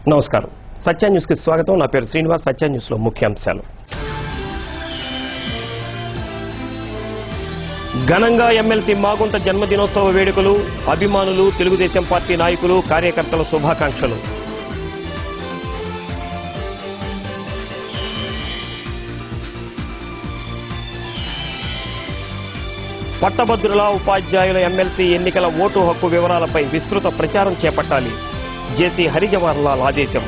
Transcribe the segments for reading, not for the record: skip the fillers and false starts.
నమస్కారం. సత్య న్యూస్ కి స్వాగతం. నా పేరు శ్రీనివాస్. సత్య న్యూస్ లో ముఖ్యాంశాలు. ఘనంగా ఎమ్మెల్సీ మాగుంట జన్మదినోత్సవ వేడుకలు. అభిమానులు, తెలుగుదేశం పార్టీ నాయకులు, కార్యకర్తల శుభాకాంక్షలు. పట్టభద్రుల, ఉపాధ్యాయుల ఎమ్మెల్సీ ఎన్నికల ఓటు హక్కు వివరాలపై విస్తృత ప్రచారం చేపట్టాలి. జేసీ హరిజవహర్ లాల్ ఆదేశం.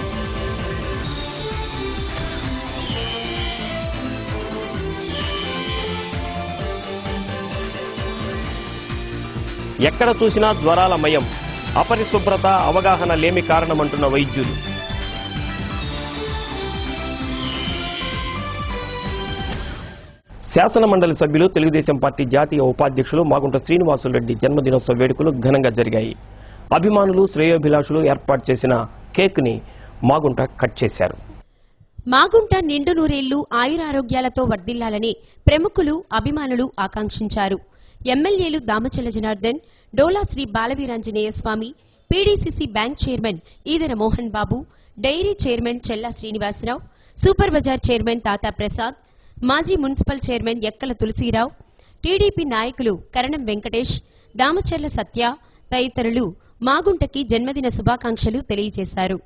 ఎక్కడ చూసినా జ్వరాల మయం. అపరిశుభ్రత, అవగాహన లేమి కారణమంటున్న వైద్యులు. శాసనమండలి సభ్యులు, తెలుగుదేశం పార్టీ జాతీయ ఉపాధ్యక్షులు మాగుంట శ్రీనివాసులరెడ్డి జన్మదినోత్సవ వేడుకలు ఘనంగా జరిగాయి. అభిమానులు, శ్రేయోభిలాషులు ఏర్పాటు చేసిన కేక్ ని మాగుంట కట్ చేశారు. మాగుంట నిండు నూరేళ్లు ఆయురారోగ్యాలతో వర్ధిల్లాలని ప్రముఖులు, అభిమానులు ఆకాంక్షించారు. ఎమ్మెల్యేలు Damachalla Janardhan, Dola Sri Balaveeranjaneya Swamy, PDCC bank chairman Edara Mohan Babu, dairy chairman Chella Srinivasarao, super బజార్ చైర్మన్ తాతా ప్రసాద్, మాజీ municipal chairman Ekkala Tulasirao, TDP నాయకులు కరణం వెంకటేష్, దామచర్ల సత్య తదితరులు మాగుంటకి జన్మదిన శుభాకాంక్షలు తెలియజేశారు.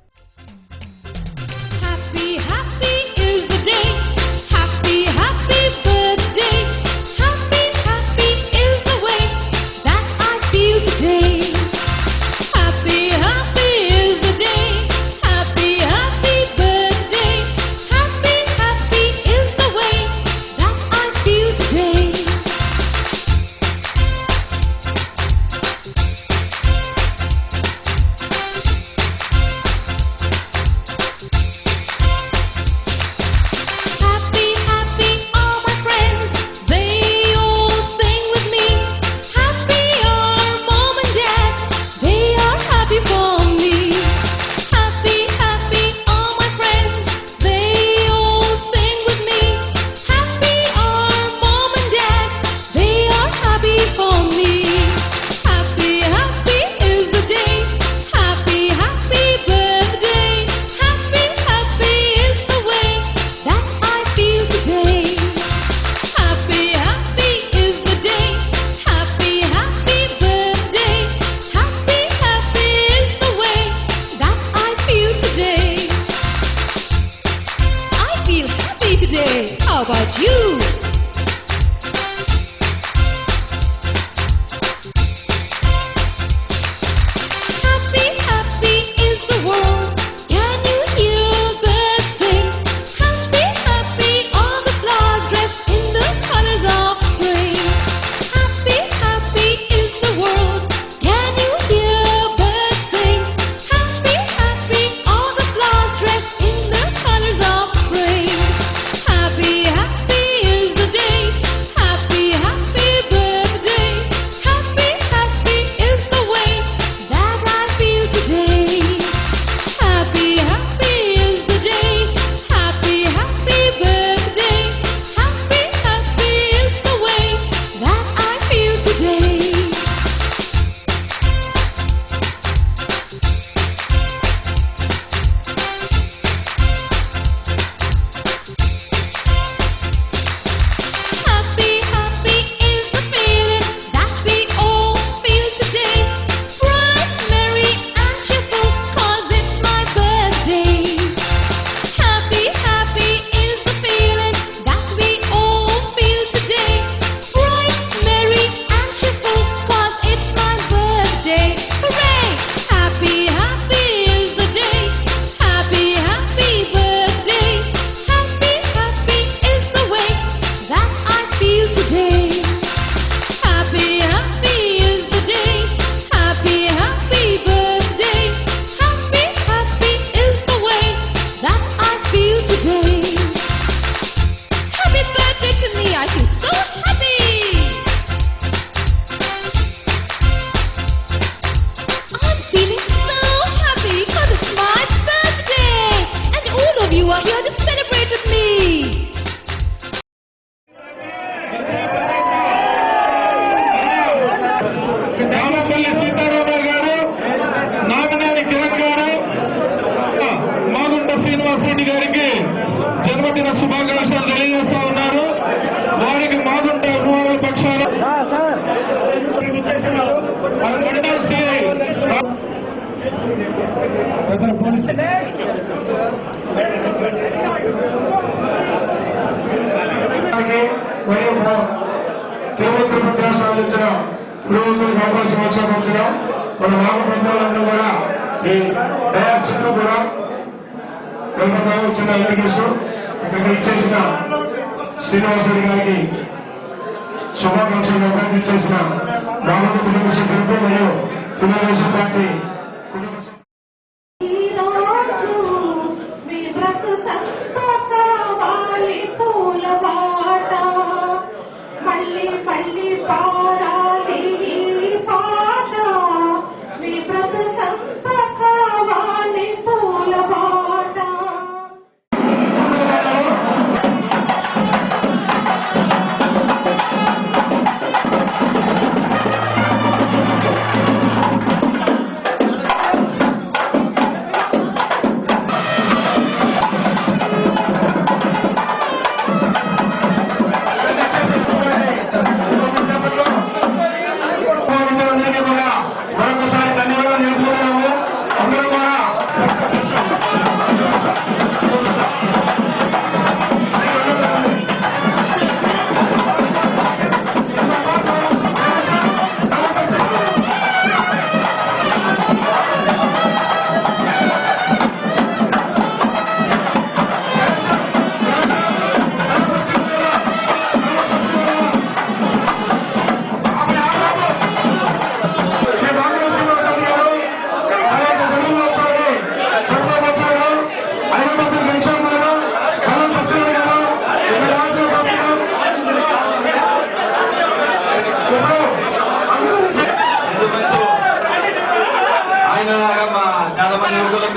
How about you? Happy, happy is the world. Can you hear birds sing? Happy, happy are the flowers dressed in the colors of spring. Happy, happy is the world. Can you hear birds sing? Happy, happy are the flowers dressed in the colors of spring. Happy, happy is Srinivasa Reddy గారికి జన్మదిన శుభాకాంక్షలు తెలియజేస్తా ఉన్నారు. వారికి మాగుంట అభిమానుల పక్షాన mandal CI మరియు తిరుమల ప్రదేశాలు ఇచ్చిన పురోగతులకు అవకాశం వచ్చాం. మన నాగబంధాలను కూడా ఈ తయారు చుట్టూ కూడా వచ్చిన వెంకటేశ్వరు ఇక్కడికి ఇచ్చేసిన శ్రీనివాసరెడ్డి గారికి శుభాకాంక్షలు అభినందించేసిన రామణ కుటుంబ సభ్యులకు మరియు తెలుగుదేశం పార్టీ కుటుంబ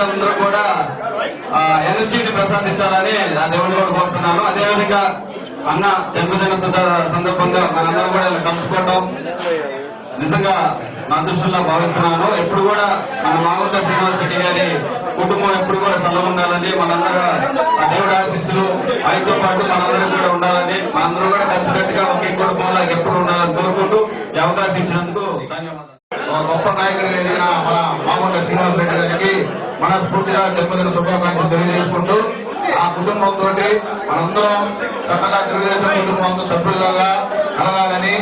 అందరూ కూడా ఎనర్జీని ప్రసాదించాలని ఆ దేవుడు కూడా కోరుతున్నాను. అదేవిధంగా అన్న జన్మదిన సందర్భంగా మనందరం కూడా కలుసుకోవటం నిజంగా నా దృష్టిలో భావిస్తున్నాను. ఎప్పుడు కూడా మన మాగుంట శ్రీనివాసరెడ్డి గారి కుటుంబం ఎప్పుడు కూడా చల్లగా ఉండాలని, మనందరూ ఆ దేవుడి ఆశీస్సులు ఆయనతో పాటు మనందరం కూడా ఉండాలని, మనందరూ కూడా కలిసికట్టుగా ఒకే కుటుంబంలో ఎప్పుడు ఉండాలని కోరుకుంటూ ఈ అవకాశం ఇచ్చినందుకు ధన్యవాదాలు. గొప్ప నాయకుడు ఎదిగిన మన మాగుంట శ్రీనివాసరెడ్డి గారికి మనస్ఫూర్తిగా జన్మదిన శుభాకాంక్షలు తెలియజేసుకుంటూ ఆ కుటుంబంతో మనందరం చక్కగా తెలుగుదేశం కుటుంబంతో సభ్యులుగా కలగాలని,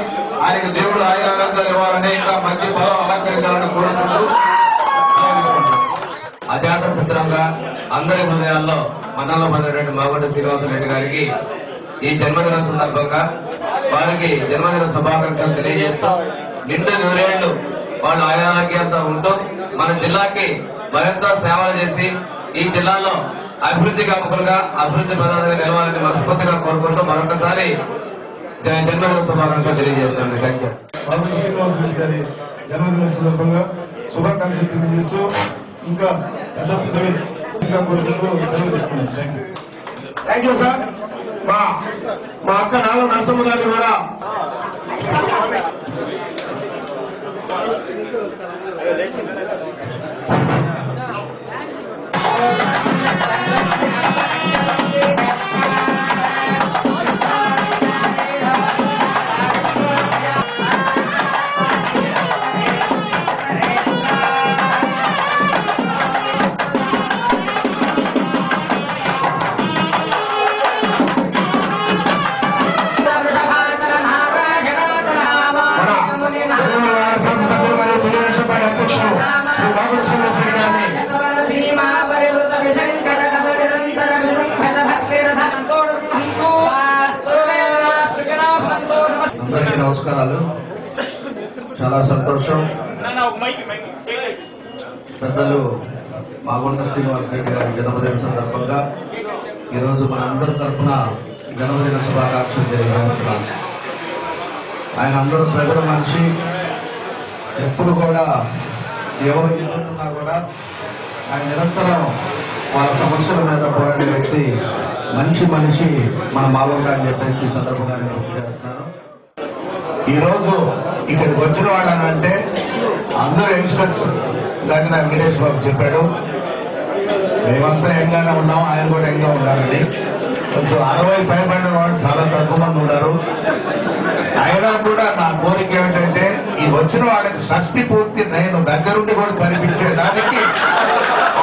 ఆయనకి దేవుడు ఆయురారోగ్యాలు ఇవ్వాలని, ఇంకా మంచి పదం అలంకరించాలని కోరుకుంటూ అజాత చిత్రంగా అందరి హృదయాల్లో మనలో పడినటువంటి మాగుంట శ్రీనివాసరెడ్డి గారికి ఈ జన్మదిన సందర్భంగా వారికి జన్మదిన శుభాకాంక్షలు తెలియజేస్తూ నిండు నూరేళ్లు వాళ్ళు ఆయురారోగ్యంతో ఉంటూ మన జిల్లాకి మరింత సేవలు చేసి ఈ జిల్లాలో అభివృద్ధి కాముకులుగా అభివృద్ధి ప్రధానంగా నిలవాలని మనస్ఫూర్తిగా కోరుకుంటూ మరొకసారి జన్మదిన శుభాకాంక్షలు తెలియజేస్తున్నాను. Thank you. మాగుంట శ్రీనివాసరెడ్డి గారి జన్మదిన సందర్భంగా శుభాకాంక్షలు తెలియజేస్తూ ఇంకా కోరుకుంటూ సెలవు తీసుకున్నాను. Thank you sir. మా అక్క నాలో నరసమ్మ గారిని కూడా అందరికీ నమస్కారాలు. చాలా సంతోషం. పెద్దలు మాగుంట శ్రీనివాసరెడ్డి గారి జన్మదిన సందర్భంగా ఈరోజు మనందరి తరఫున జన్మదిన శుభాకాంక్షలు తెలియజేస్తున్నాం. ఆయన అందరూ ప్రజల మనిషి, ఎప్పుడు కూడా ఎవరు ఎదుర్కొన్నా కూడా ఆయన నిరంతరం వాళ్ళ సమస్యల మీద పోరాడే వ్యక్తి, మంచి మనిషి మన మాగుంట అని చెప్పేసి ఈ సందర్భంగా నేను గుర్తు చేస్తున్నాను. ఈరోజు ఇక్కడికి వచ్చిన వాళ్ళనంటే అందరూ యంగ్స్టర్స్. ఇందాక వెంకటేష్ బాబు చెప్పాడు, మేమంతా యంగ్ యంగ్గానే ఉన్నాం, ఆయన కూడా యంగ్గా ఉన్నారండి. కొంచెం 60 పైబడిన వాళ్ళు చాలా తక్కువ మంది ఉన్నారు. అయినా కూడా నా కోరిక ఏమిటంటే ఈ వచ్చిన వాళ్ళకి షష్టి పూర్తి నేను దగ్గరుండి కూడా కనిపించేదానికి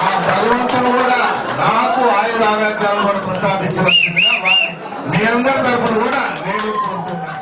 ఆ భగవంతుడు కూడా నాకు ఆయుర ఆరోగ్యాలు కూడా ప్రసాదించవలసిందిగా మీ అందరి తరఫున కూడా నేను కోరుతున్నాను.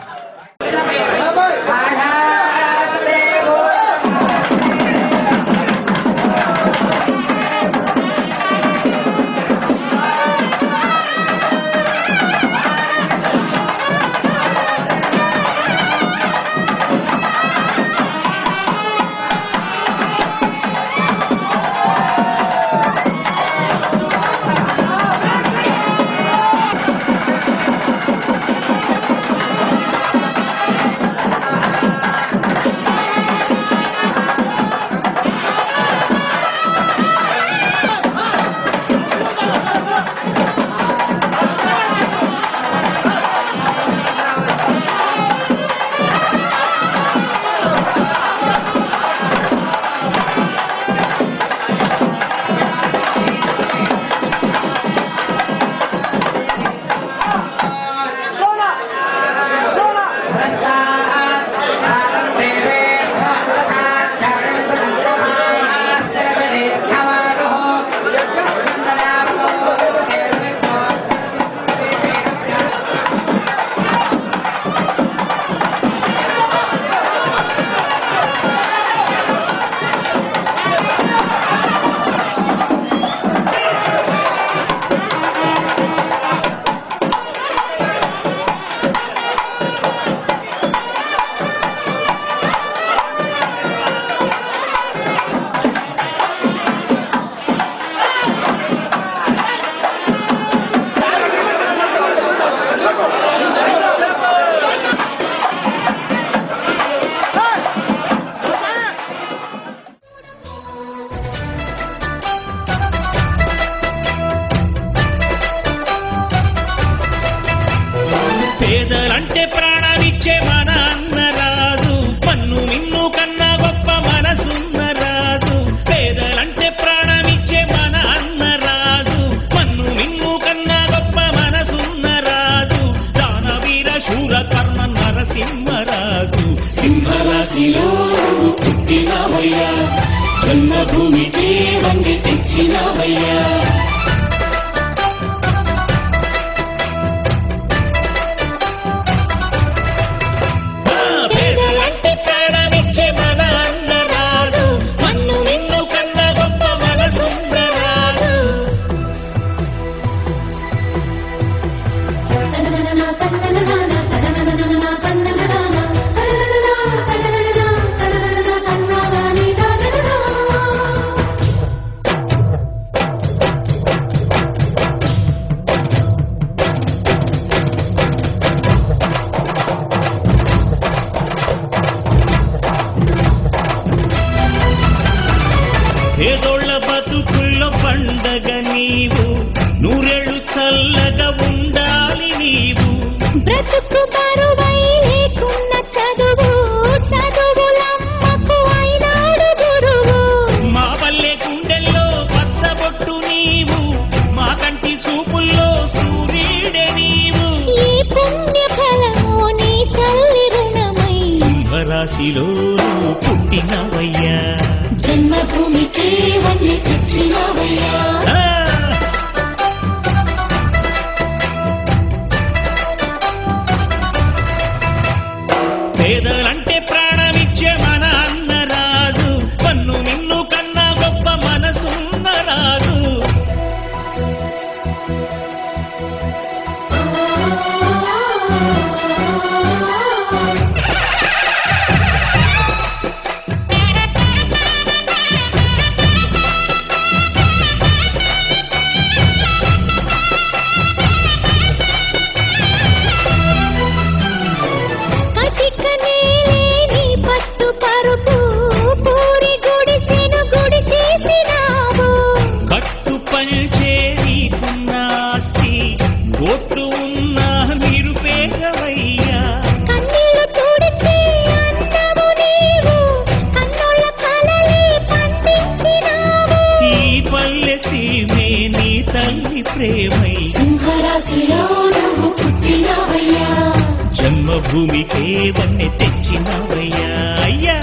పేదలంటే ప్రాణాలిచ్చే మన అన్నరాజు, మన్ను నిన్ను కన్నా గొప్ప మనసున్న రాజు. పేదలంటే ప్రాణమిచ్చే మన అన్నరాజు, మన్ను నిన్ను కన్నా గొప్ప మనసున్న రాజు. దానవీర శూర కర్ణ నరసింహరాజు. సింహరాశిలో నువ్వు పుట్టినవయ్యా, జన్మభూమికి వండి తెచ్చినవయ్యా. పేదోళ్ళ బతుకుల్లో పండగ నీవు, నూరేళ్లు చల్లగా ఉండాలి నీవు. బ్రతుకు బరువై లేకున్న చదువు, చదువులమ్మకు అయినాడు గురువు. మా పల్లె గుండెల్లో పచ్చబొట్టు నీవు, మా కంటి చూపుల్లో సూర్యుడే నీవు. ఈ పుణ్య ఫలము నీ తల్లి రుణమై సింహరాశిలో పుట్టినవయ్యా, జన్మభూమికి వన్ని తెచ్చినవయ్యా. పేదలంటే ప్రాణమిచ్చే మన అన్నరాజు, పన్ను నిన్ను కన్నా గొప్ప మనసున్న రాజు. తల్లి ప్రేమై సింహరాశిలో నువ్వు పుట్టినవయ్యా, జన్మభూమికే వన్నె తెచ్చినవయ్యా అయ్యా.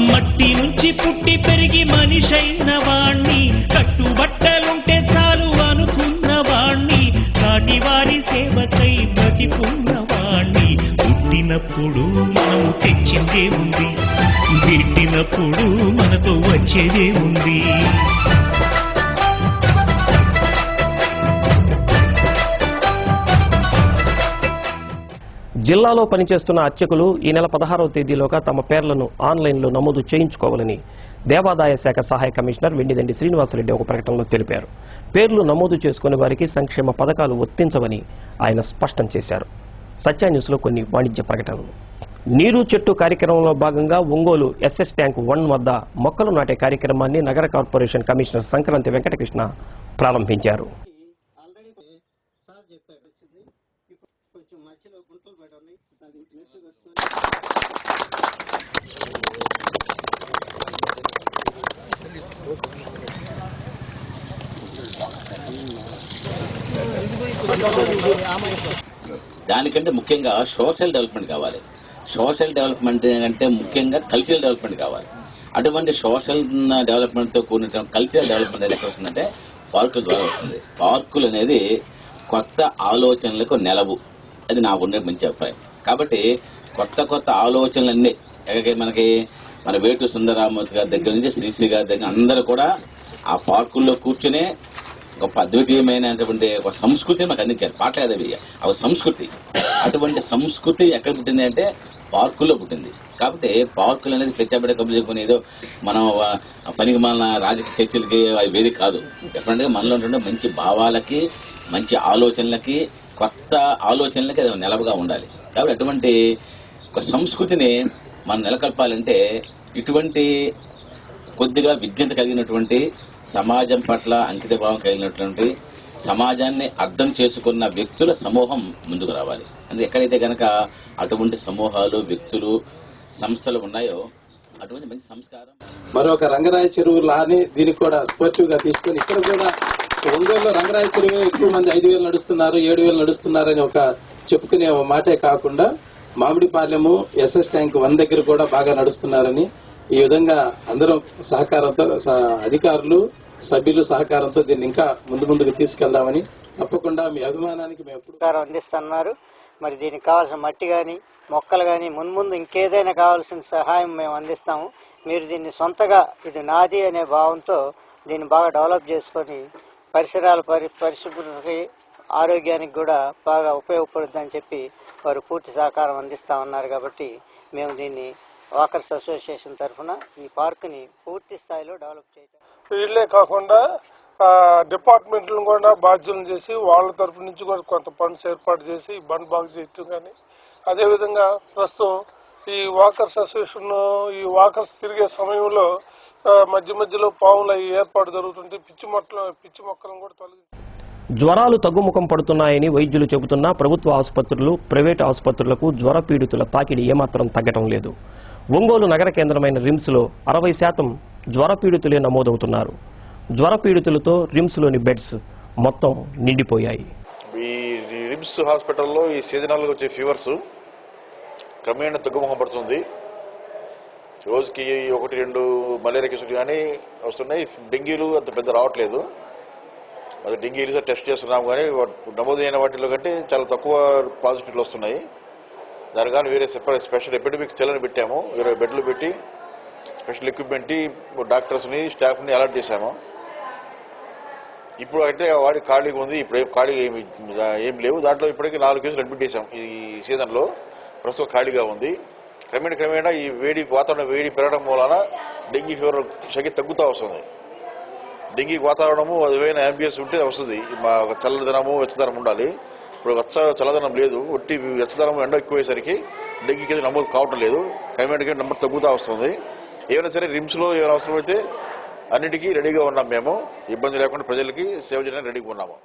మట్టి నుంచి పుట్టి పెరిగి మనిషైన వాణ్ణి, కట్టుబట్టలుంటే చాలు అనుకున్న వాణ్ణి, సాటి వారి సేవకై బ్రతికున్న వాణ్ణి. పుట్టినప్పుడు మనము తెచ్చిందే ఉంది, గిట్టినప్పుడు మనతో వచ్చేదే ఉంది. జిల్లాలో పనిచేస్తున్న అర్చకులు ఈ నెల 16వ తేదీలోగా తమ పేర్లను ఆన్లైన్లో నమోదు చేయించుకోవాలని దేవాదాయ శాఖ సహాయ కమిషనర్ వెండిదండి శ్రీనివాసరెడ్డి ఒక ప్రకటనలో తెలిపారు. పేర్లు నమోదు చేసుకునే వారికి సంక్షేమ పథకాలు వర్తించవని ఆయన స్పష్టం చేశారు. సత్య న్యూస్లో కొన్ని వాణిజ్య ప్రకటనలు. నీరు చెట్టు కార్యక్రమంలో భాగంగా ఒంగోలు ఎస్ఎస్ ట్యాంక్ 1 వద్ద మొక్కలు నాటే కార్యక్రమాన్ని నగర కార్పొరేషన్ కమిషనర్ సంక్రాంతి వెంకటకృష్ణ ప్రారంభించారు. దానికంటే ముఖ్యంగా సోషల్ డెవలప్మెంట్ కావాలి. సోషల్ డెవలప్మెంట్ అంటే ముఖ్యంగా కల్చరల్ డెవలప్మెంట్ కావాలి. అటువంటి సోషల్ డెవలప్మెంట్ తో కూడిన కల్చరల్ డెవలప్మెంట్ అనేది ఎక్కడ వస్తుందంటే పార్కుల ద్వారా వస్తుంది. పార్కులు అనేది కొత్త ఆలోచనలకు నెలవు, అది నాకు ఉండే మంచి అభిప్రాయం. కాబట్టి కొత్త ఆలోచనలన్నీ మనకి మన వేటు సుందరరామూర్తి గారి దగ్గర నుంచి శ్రీశ్రీ గారి దగ్గర అందరూ కూడా ఆ పార్కుల్లో కూర్చునే గొప్ప అద్వితీయమైనటువంటి ఒక సంస్కృతిని మాకు అందించారు. పాటలేదవి ఒక సంస్కృతి. అటువంటి సంస్కృతి ఎక్కడ పుట్టింది అంటే పార్కుల్లో పుట్టింది. కాబట్టి పార్కులు అనేది ప్రత్యేక కబులు చెప్పుకుని ఏదో మనం పనికి మన రాజకీయ చర్చలకి అవి వేది కాదు. ఎప్పుడంటే మనలో ఉంటుండే మంచి భావాలకి, మంచి ఆలోచనలకి, కొత్త ఆలోచనలకి అది నెలవుగా ఉండాలి. కాబట్టి అటువంటి ఒక సంస్కృతిని మనం నెలకొల్పాలంటే ఇటువంటి కొద్దిగా విజ్ఞత కలిగినటువంటి, సమాజం పట్ల అంకితభావం కలిగినటువంటి, సమాజాన్ని అర్థం చేసుకున్న వ్యక్తుల సమూహం ముందుకు రావాలి. అందుకే ఎక్కడైతే కనుక అటువంటి సమూహాలు, వ్యక్తులు, సంస్థలు ఉన్నాయో అటువంటి మంచి సంస్కారం. మరొక రంగరాయ చెరువు లాని దీనికి కూడా స్పోర్టివ్ గా తీసుకుని ఇక్కడ కూడా ఒంగోలులో రంగరాయ చెరువు ఎక్కువ మంది 5,000 నడుస్తున్నారు, 7,000 నడుస్తున్నారని ఒక చెప్పుకునే మాటే కాకుండా మామిడిపాలెము ఎస్ఎస్ ట్యాంక్ 1 దగ్గర కూడా బాగా నడుస్తున్నారని, ఈ విధంగా అందరం సహకారంతో, అధికారులు, సభ్యులు సహకారంతో దీన్ని ఇంకా ముందుకు తీసుకెళ్దామని, తప్పకుండా మీ అభిమానానికి మేము ఎప్పుడు అందిస్తున్నారు. మరి దీనికి కావాల్సిన మట్టి కానీ, మొక్కలు కానీ, మున్ముందు ఇంకేదైనా కావాల్సిన సహాయం మేము అందిస్తాము. మీరు దీన్ని సొంతగా ఇది నాది అనే భావంతో దీన్ని బాగా డెవలప్ చేసుకొని పరిసరాల పరిశుభ్రతకి, ఆరోగ్యానికి కూడా బాగా ఉపయోగపడుతుందని చెప్పి వారు పూర్తి సహకారం అందిస్తూ ఉన్నారు. కాబట్టి మేము దీన్ని వాకర్స్ అసోసియేషన్ తరఫున ఈ పార్కుని పూర్తి స్థాయిలో డెవలప్ చేయడం. వీళ్ళే కాకుండా డిపార్ట్మెంట్లను కూడా బాధ్యులను చేసి వాళ్ళ తరఫు నుంచి కూడా కొంత ఫండ్స్ ఏర్పాటు చేసి బండ్ బాగు చేయటం కానీ, అదేవిధంగా ప్రస్తుతం ఈ వాకర్స్ అసోసియేషన్ ఈ వాకర్స్ తిరిగే సమయంలో మధ్యలో పావులు ఏర్పాటు జరుగుతుంటే పిచ్చి మొక్కలను కూడా తొలగి. జ్వరాలు తగ్గుముఖం పడుతున్నాయని వైద్యులు చెబుతున్నా ప్రభుత్వ ఆసుపత్రులు, ప్రైవేటు ఆసుపత్రులకు జ్వర పీడితుల తాకిడి ఏమాత్రం తగ్గటం లేదు. ఒంగోలు నగర కేంద్రమైన రిమ్స్లో 60% జ్వర పీడితులే నమోదవుతున్నారు. జ్వర పీడితులతో రిమ్స్లోని బెడ్స్ మొత్తం నిండిపోయాయి. ఈ రిమ్స్ హాస్పిటల్లో ఈ సీజనల్గా వచ్చే ఫీవర్స్ క్రమేణా తగ్గుముఖం పడుతుంది. రోజుకి 1-2 మలేరియా కేసులు కానీ వస్తున్నాయి. డెంగీలు అంత పెద్ద రావట్లేదు. అది డెంగీలు టెస్ట్ చేస్తున్నాం కానీ నమోదైన వాటిలో కంటే చాలా తక్కువ పాజిటివ్లు వస్తున్నాయి. దాని కానీ వేరే సెపరేట్ స్పెషల్ ఎపిడమిక్ సెల్ అని పెట్టాము. 20 బెడ్లు పెట్టి స్పెషల్ ఎక్విప్మెంట్, డాక్టర్స్ని, స్టాఫ్ని అలర్ట్ చేశాము. ఇప్పుడు అయితే వాడి ఖాళీగా ఉంది. ఇప్పుడు ఖాళీ ఏం లేవు. దాంట్లో ఇప్పటికీ 4 కేసులు అడ్మిట్ చేశాం. ఈ సీజన్లో ప్రస్తుతం ఖాళీగా ఉంది. క్రమేణా ఈ వాతావరణం వేడి పెరగడం మూలన డెంగీ ఫీవర్ శక్తి తగ్గుతూ వస్తుంది. డెంగీ వాతావరణము అదేమైనా యాంబియన్స్ ఉంటే వస్తుంది. మా చల్లదనము, వెచ్చదనం ఉండాలి. ఇప్పుడు చల్లదనం లేదు. ఒట్టి వెచ్చదనం, ఎండ ఎక్కువయ్యేసరికి డెంగీ కేసు నమోదు కావటం లేదు. క్రమేణా నెంబర్ తగ్గుతూ వస్తుంది. ఏమైనా సరే రిమ్స్లో ఏమైనా అవసరమైతే అన్నిటికీ రెడీగా ఉన్నాం. మేము ఇబ్బంది లేకుండా ప్రజలకి సేవ చేయడానికి రెడీగా ఉన్నాము.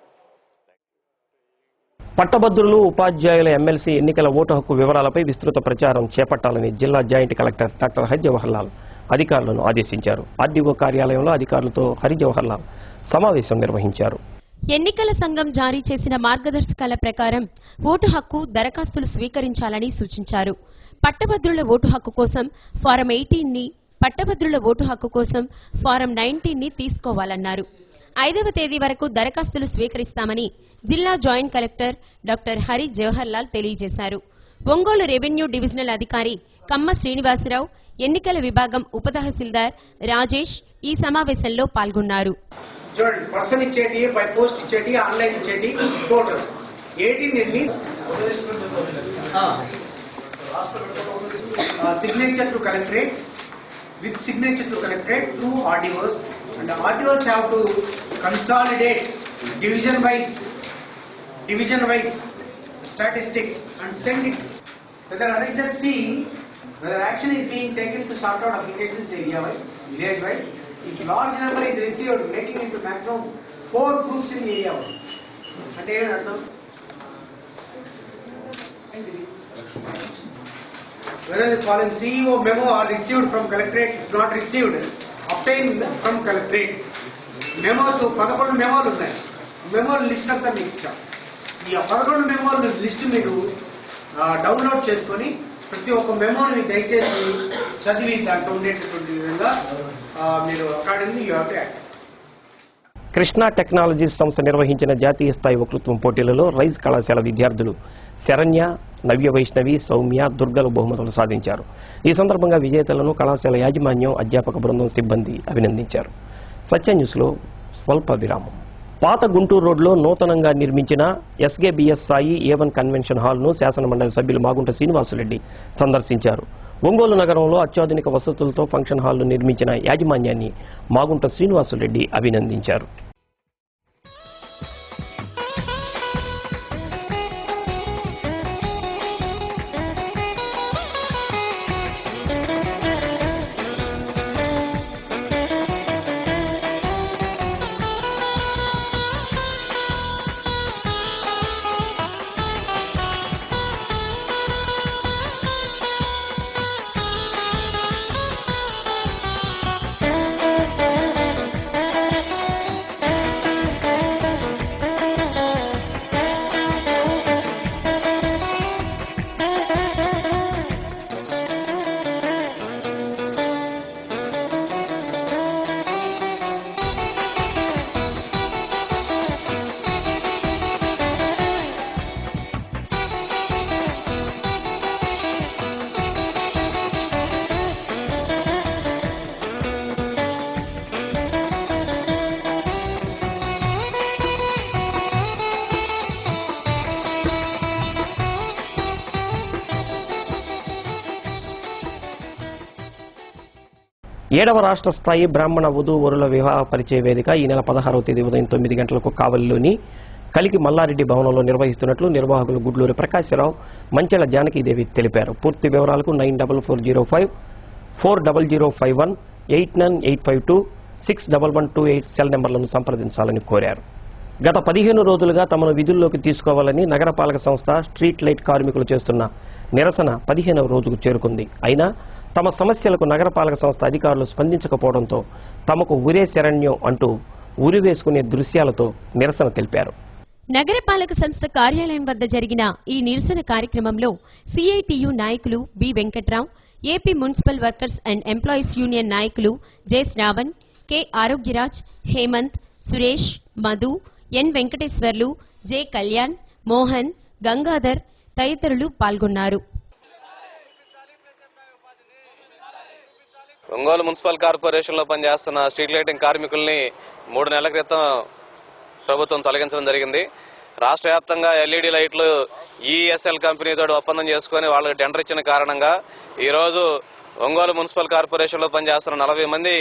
పట్టభద్రులు ఉపాధ్యాయుల ఎమ్మెల్సీ ఎన్నికల ఓటు హక్కు వివరాలపై విస్తృత ప్రచారం చేపట్టాలని జిల్లా జాయింట్ కలెక్టర్ డాక్టర్ హరిజవహర్లాల్ అధికారులను ఆదేశించారు. ఆర్డీఓ కార్యాలయంలో అధికారులతో హరిజవహర్లాల్ సమావేశం నిర్వహించారు. ఎన్నికల సంఘం జారీ చేసిన మార్గదర్శకాల ప్రకారం ఓటు హక్కు దరఖాస్తులు స్వీకరించాలని సూచించారు. పట్టభద్రుల ఓటు హక్కు కోసం ఫారం 18ని, పట్టభద్రుల ఓటు హక్కు కోసం ఫారం 19ని తీసుకోవాలన్నారు. 5వ తేదీ వరకు దరఖాస్తులు స్వీకరిస్తామని జిల్లా joint collector doctor Hari Jawaharlal తెలియజేశారు. ఒంగోలు రెవెన్యూ డివిజనల్ అధికారి కమ్మ శ్రీనివాసరావు, ఎన్నికల విభాగం ఉప తహసీల్దార్ రాజేష్ ఈ సమావేశంలో పాల్గొన్నారు. చూడండి, పర్సన్ ఇచ్చేటి, బై పోస్ట్ ఇచ్చేటి, ఆన్లైన్ ఇచ్చేటి టోటల్ 18 వెళ్ళి signature to collectorate, with signature to collectorate, 2 RDOs, and the RDOs have to consolidate division wise statistics and send it. Whether annexure C, whether action is being taken to sort out applications area wise, village wise. If large number is received, making it to maximum 4 groups in area wise. And whether the following CEO memo are received from collectorate, if not received, obtained from collectorate. Memos 11 మెమోలు ఉన్నాయి. మెమోల list అంతా మీకు ఇచ్చాం. ఈ 11 మెమోల list మీరు download చేసుకొని ప్రతి ఒక్క మెమోని దయచేసి చదివి దాంట్లో ఉండేటటువంటి విధంగా మీరు accordingly you have to act. Krishna technologies సంస్థ నిర్వహించిన జాతీయ స్థాయి వక్తృత్వం పోటీలలో రైజ్ కళాశాల విద్యార్థులు శరణ్య, నవ్య వైష్ణవి, సౌమ్య, దుర్గలు బహుమతులు సాధించారు. ఈ సందర్భంగా విజేతలను కళాశాల యాజమాన్యం, అధ్యాపక బృందం, సిబ్బంది అభినందించారు. సత్య న్యూస్లో స్వల్ప విరామం. పాత గుంటూరు రోడ్లో నూతనంగా నిర్మించిన ఎస్కేబిఎస్ సాయి A1 కన్వెన్షన్ హాల్ను శాసనమండలి సభ్యులు మాగుంట శ్రీనివాసులరెడ్డి సందర్శించారు. ఒంగోలు నగరంలో అత్యాధునిక వసతులతో ఫంక్షన్ హాల్ను నిర్మించిన యాజమాన్యాన్ని మాగుంట శ్రీనివాసులరెడ్డి అభినందించారు. ఏడవ రాష్ట్ర స్థాయి బ్రాహ్మణ వధూవరుల వివాహ పరిచయ వేదిక ఈ నెల 16వ తేదీ ఉదయం 9 గంటలకు కావలిలోని కలికి మల్లారెడ్డి భవనంలో నిర్వహిస్తున్నట్లు నిర్వాహకులు గుడ్లూరి ప్రకాశ్రావు, మంచెల జానకీదేవి తెలిపారు. పూర్తి వివరాలకు 9440540051, 8985261128 సెల్ నెంబర్లను సంప్రదించాలని కోరారు. గత 15 రోజులుగా తమను విధుల్లోకి తీసుకోవాలని నగరపాలక సంస్థ స్ట్రీట్ లైట్ కార్మికులు చేస్తున్న నిరసన 15వ రోజుకు చేరుకుంది. అయినా తమ సమస్యలకు నగరపాలక సంస్థ అధికారులు స్పందించకపోవడంతో తమకు ఉరే శరణ్యం అంటూ ఉరివేసుకునే దృశ్యాలతో నిరసన తెలిపారు. నగరపాలక సంస్థ కార్యాలయం వద్ద జరిగిన ఈ నిరసన కార్యక్రమంలో సిఐటియు నాయకులు B Venkatrao, AP municipal workers and employees union నాయకులు J Shravan, K Arogyaraj, Hemanth, Suresh, Madhu, N Venkateswarlu, J Kalyan, Mohan, Gangadhar తదితరులు పాల్గొన్నారు. ఒంగోలు మున్సిపల్ కార్పొరేషన్లో పనిచేస్తున్న స్ట్రీట్ లైటింగ్ కార్మికుల్ని 3 నెలల క్రితం ప్రభుత్వం తొలగించడం జరిగింది. రాష్ట్ర వ్యాప్తంగా ఎల్ఈడి లైట్లు ఈఎస్ఎల్ కంపెనీతో ఒప్పందం చేసుకుని వాళ్ళకి టెండర్ ఇచ్చిన కారణంగా ఈరోజు ఒంగోలు మున్సిపల్ కార్పొరేషన్లో పనిచేస్తున్న 40 మంది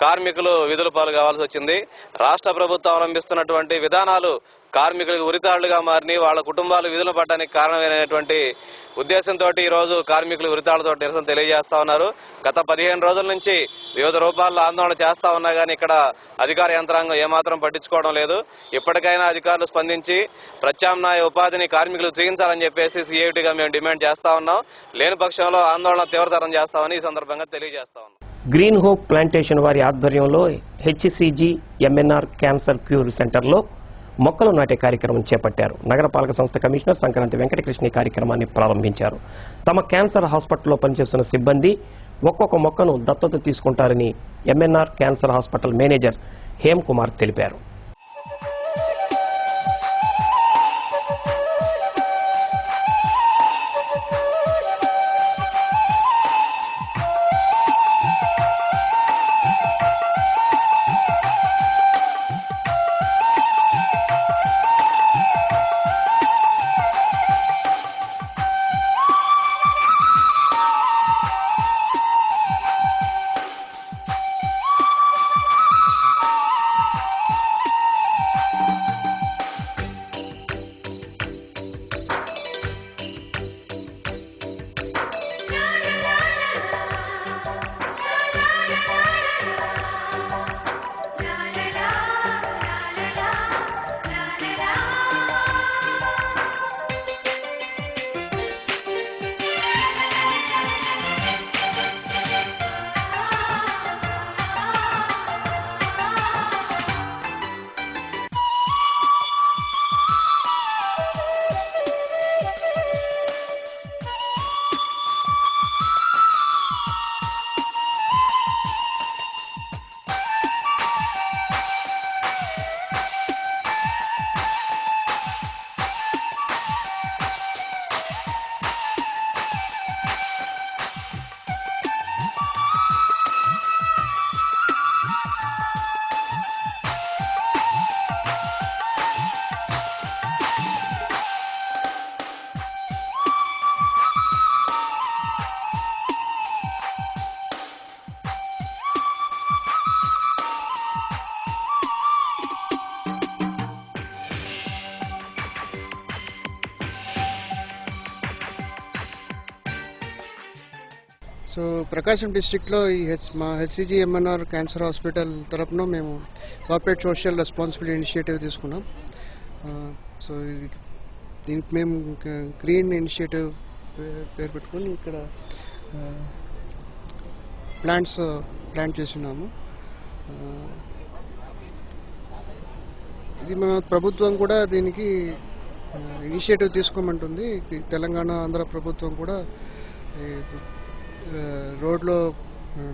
కార్మికులు విధుల పాలు కావాల్సి వచ్చింది. రాష్ట్ర ప్రభుత్వం అవలంబిస్తున్నటువంటి విధానాలు కార్మికులకు ఉరితాళ్లుగా మారిని వాళ్ళ కుటుంబాలు విధులు పడడానికి కారణమైనటువంటి ఉద్దేశంతో ఈ రోజు కార్మికులు ఉరితాళ్లతో నిరసన తెలియజేస్తా ఉన్నారు. గత 15 రోజుల నుంచి వివిధ రూపాల్లో ఆందోళన చేస్తా ఉన్నా కానీ ఇక్కడ అధికార యంత్రాంగం ఏమాత్రం పట్టించుకోవడం లేదు. ఇప్పటికైనా అధికారులు స్పందించి ప్రత్యామ్నాయ ఉపాధిని కార్మికులు చూపించాలని చెప్పేసి సిఐటిగా మేము డిమాండ్ చేస్తా ఉన్నాం. లేని పక్షంలో ఆందోళన తీవ్రతరం చేస్తామని ఈ సందర్భంగా తెలియజేస్తా ఉన్నాం. గ్రీన్ హోప్ ప్లాంటేషన్ వారి ఆధ్వర్యంలో హెచ్సిజి ఎంఎన్ఆర్ క్యాన్సర్ క్యూర్ సెంటర్లో మొక్కలు నాటే కార్యక్రమం చేపట్టారు. నగరపాలక సంస్థ కమిషనర్ సంక్రాంతి వెంకటకృష్ణ కార్యక్రమాన్ని ప్రారంభించారు. తమ క్యాన్సర్ హాస్పిటల్లో పనిచేస్తున్న సిబ్బంది ఒక్కొక్క మొక్కను దత్తత తీసుకుంటారని MNR cancer hospital manager Hem Kumar తెలిపారు. సో ప్రకాశం డిస్ట్రిక్ట్లో ఈ మా హెచ్సిజి ఎంఎన్ఆర్ క్యాన్సర్ హాస్పిటల్ తరపున మేము కార్పొరేట్ సోషల్ రెస్పాన్సిబిలిటీ ఇనిషియేటివ్ తీసుకున్నాం. సో దీనికి మేము గ్రీన్ ఇనిషియేటివ్ పేరు పెట్టుకొని ఇక్కడ ప్లాంట్ చేస్తున్నాము. ఇది మన ప్రభుత్వం కూడా దీనికి ఇనిషియేటివ్ తీసుకోమంటుంది. తెలంగాణ ఆంధ్ర ప్రభుత్వం కూడా రోడ్లో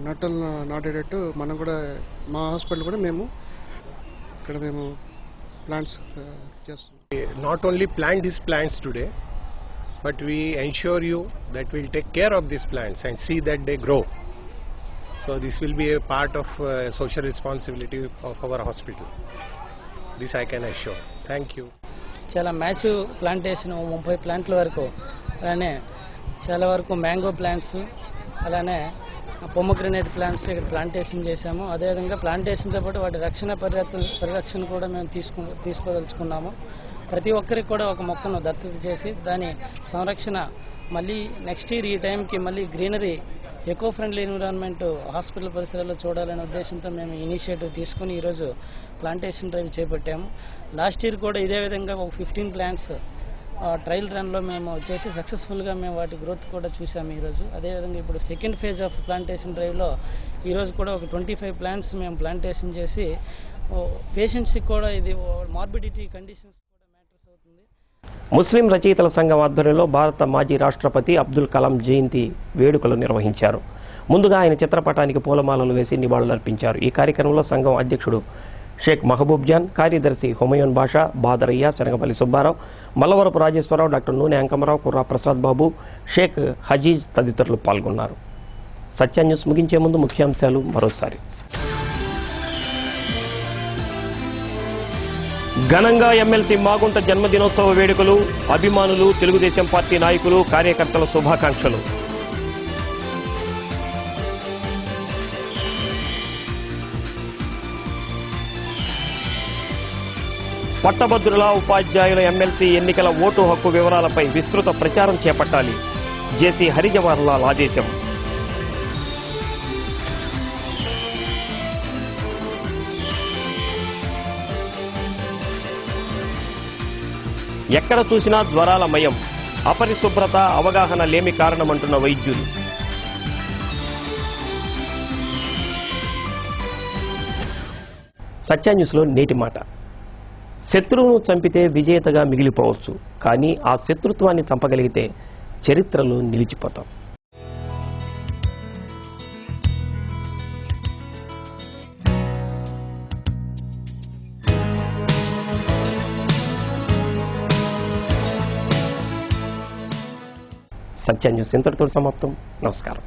నట్టలు నాటేటట్టు మనం కూడా మా హాస్పిటల్ కూడా మేము plants not only plant these plants today, but we ensure you that we'll take care of these plants and see that they grow. So this will be a part of social responsibility of our hospital. This I can assure. Thank you. చాలా massive plantation 30 ప్లాంట్ల వరకు, అలానే చాలా వరకు mango plants, అలానే pomegranate plants ఇక్కడ plantation చేశాము. అదేవిధంగా ప్లాంటేషన్తో పాటు వాటి పరిరక్షణ కూడా మేము తీసుకోదలుచుకున్నాము. ప్రతి ఒక్కరికి కూడా ఒక మొక్కను దత్తత చేసి దాని సంరక్షణ మళ్ళీ నెక్స్ట్ ఇయర్ ఈ టైంకి మళ్ళీ greenery eco friendly environment hospital పరిసరాల్లో చూడాలనే ఉద్దేశంతో మేము ఇనిషియేటివ్ తీసుకుని ఈరోజు ప్లాంటేషన్ డ్రైవ్ చేపట్టాము. లాస్ట్ ఇయర్ కూడా ఇదే విధంగా ఒక 15 ప్లాంట్స్ ట్రయల్ రన్లో మేము చేసి సక్సెస్ఫుల్గా మేము వాటి గ్రోత్ కూడా చూసాము ఈరోజు. అదేవిధంగా ఇప్పుడు సెకండ్ ఫేజ్ ఆఫ్ ప్లాంటేషన్ డ్రైవ్లో ఈరోజు కూడా ఒక 25 ప్లాంట్స్ మేము ప్లాంటేషన్ చేసి పేషెంట్స్కి కూడా ఇది మార్బిడిటీ కండిషన్స్ కూడా మ్యాటర్స్ అవుతుంది. ముస్లిం రచయితల సంఘం ఆధ్వర్యంలో భారత మాజీ రాష్ట్రపతి అబ్దుల్ కలాం జయంతి వేడుకలు నిర్వహించారు. ముందుగా ఆయన చిత్రపటానికి పూలమాలలు వేసి నివాళులర్పించారు. ఈ కార్యక్రమంలో సంఘం అధ్యక్షుడు షేక్ మహబూబ్ జాన్, కార్యదర్శి హుమయూన్ బాషా, బాదరయ్య, శనగపల్లి సుబ్బారావు, మల్లవరపు రాజేశ్వరరావు, డాక్టర్ నూనె అంకమరావు, కుర్రా ప్రసాద్ బాబు, షేక్ హజీజ్ తదితరులు పాల్గొన్నారు. సత్య న్యూస్ ముగించే ముందు ముఖ్యాంశాలు మరోసారి. ఘనంగా ఎమ్మెల్సీ మాగుంట జన్మదినోత్సవ వేడుకలు, అభిమానులు, తెలుగుదేశం పార్టీ నాయకులు, కార్యకర్తల శుభాకాంక్షలు. పట్టభద్రుల ఉపాధ్యాయుల ఎమ్మెల్సీ ఎన్నికల ఓటు హక్కు వివరాలపై విస్తృత ప్రచారం చేపట్టాలి. జేసీ హరిజవహర్ లాల్ ఆదేశం. ఎక్కడ చూసినా జ్వరాల మయం, అపరిశుభ్రత, అవగాహన లేమి కారణమంటున్న వైద్యులు. సత్య న్యూస్లో నేటి మాట. శత్రువును చంపితే విజేతగా మిగిలిపోవచ్చు, కానీ ఆ శత్రుత్వాన్ని చంపగలిగితే చరిత్రలో నిలిచిపోతాం. సత్య న్యూస్ ఇంతటితో సమాప్తం. నమస్కారం.